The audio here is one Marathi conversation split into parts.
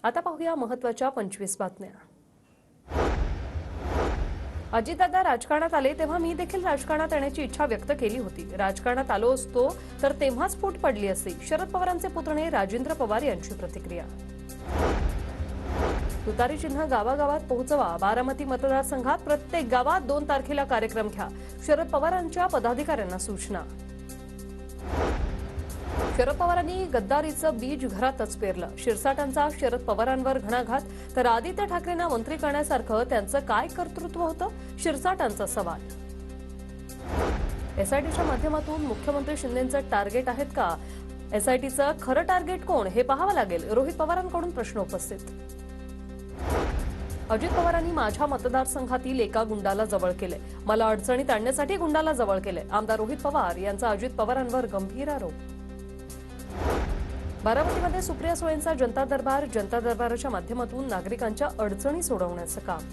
आता पाहूया महत्त्वाच्या 25 बातम्या। अजितदादा राजकारणात आले तेव्हा मी देखील राजकारणात येण्याची इच्छा व्यक्त केली होती। राजकारणात आलो असतो तर तेव्हाच फूट पडली असती। शरद पवारांचे पुतणे राजेंद्र पवार यांची प्रतिक्रिया। तुतारी चिन्ह गावागावात पोहोचवा। बारामती मतदारसंघात प्रत्येक गावात 2 तारखेला कार्यक्रम घ्या। शरद पवारांच्या पदाधिकाऱ्यांना सूचना। शरद पवारांनी गद्दारीचं बीज घरातच पेरलं। शिरसाटांचा शरद पवारांवर घणाघात, तर आदित्य ठाकरेंना मंत्री करण्यासारखं त्यांचं काय कर्तृत्व होतं? शिरसाटांचा सवाल। एसआयटीच्या माध्यमातून मुख्यमंत्री शिंदेंचं टार्गेट आहेत का? एसआयटीचं खरं टार्गेट कोण हे पाहावं लागेल। रोहित पवारांकडून प्रश्न उपस्थित। अजित पवारांनी माझ्या मतदारसंघातील एका गुंडाला जवळ केले। मला अडचणीत आणण्यासाठी गुंडाला जवळ केले। आमदार रोहित पवार यांचा अजित पवारांवर गंभीर आरोप। बारामतीमध्ये सुप्रिया सुळेंचा जनता दरबार। जनता दरबाराच्या माध्यमातून नागरिकांच्या अडचणी सोडवण्याचं काम।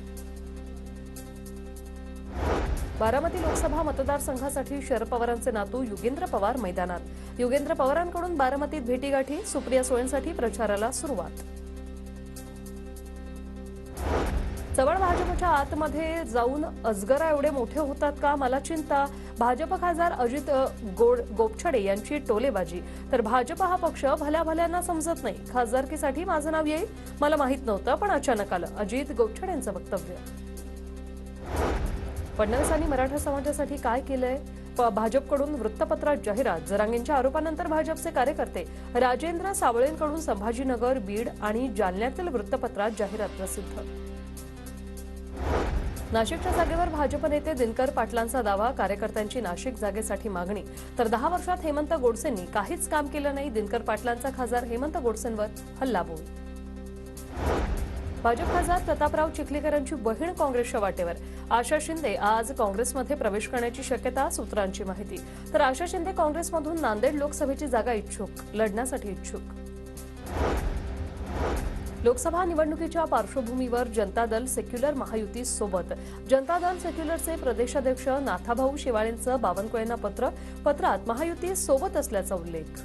बारामती लोकसभा मतदारसंघासाठी शरद पवारांचे नातू युगेंद्र पवार मैदानात। युगेंद्र पवारांकडून बारामतीत भेटीगाठी। सुप्रिया सुळेंसाठी प्रचाराला सुरुवात। चव्हाण भाजपच्या आतमध्ये जाऊन अजगरा एवढे मोठे होतात का? मला चिंता। भाजप खासदार अजित गोपछडे यांची टोलेबाजी। तर भाजप हा पक्ष भल्या भल्यांना समजत नाही। खासदारकीसाठी माझं नाव येईल मला माहित नव्हतं, पण अचानक आलं। अजित गोपछडेंचं वक्तव्य। फडणवीसांनी मराठा समाजासाठी काय केलंय? भाजपकडून वृत्तपत्रात जाहिरात। जरांगेंच्या आरोपानंतर भाजपचे कार्यकर्ते। राजेंद्र सावळेंकडून संभाजीनगर, बीड आणि जालन्यातील वृत्तपत्रात जाहिरात प्रसिद्ध। नाशिकच्या जागेवर भाजप नेते दिनकर पाटलांचा दावा। कार्यकर्त्यांची नाशिक जागेसाठी मागणी। तर 10 वर्षात हेमंत गोडसेंनी काहीच काम केलं नाही। दिनकर पाटलांचा खासदार हेमंत गोडसेंवर हल्लाबोल। भाजप खासदार प्रतापराव चिखलीकरांची बहीण काँग्रेसच्या वाटेवर। आशा शिंदे आज काँग्रेसमध्ये प्रवेश करण्याची शक्यता, सूत्रांची माहिती। तर आशा शिंदे काँग्रेसमधून नांदेड लोकसभेची जागा लढण्यासाठी इच्छुक। लोकसभा निवडणुकीच्या पार्श्वभूमीवर जनता दल सेक्युलर महायुती सोबत। जनता दल सेक्युलरचे प्रदेशाध्यक्ष नाथाभाऊ शेवाळेंचं बावनकुळेंना पत्र। पत्रात महायुती सोबत असल्याचा उल्लेख।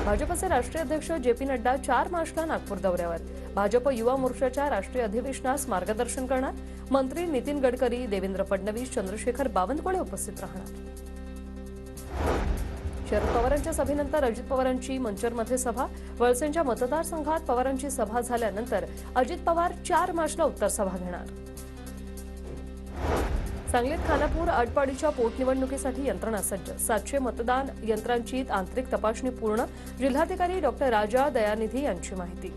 भाजपचे राष्ट्रीय अध्यक्ष जे.पी. नड्डा 4 मार्चला नागपूर दौऱ्यावर। भाजप युवा मोर्चाच्या राष्ट्रीय अधिवेशनास मार्गदर्शन करणार। मंत्री नितीन गडकरी, देवेंद्र फडणवीस, चंद्रशेखर बावनकुळे उपस्थित राहणार। शरद पवारांच्या सभेनंतर अजित पवारांची मंचरमध्ये सभा। वळसेंच्या मतदारसंघात पवारांची सभा झाल्यानंतर अजित पवार 4 मार्चला उत्तर सभा घेणार। सांगलीत खानापूर आटपाडीच्या पोटनिवडणुकीसाठी यंत्रणा सज्ज। 700 मतदान यंत्रांची तांत्रिक तपासणी पूर्ण। जिल्हाधिकारी डॉ. राजा दयानिधी यांची माहिती।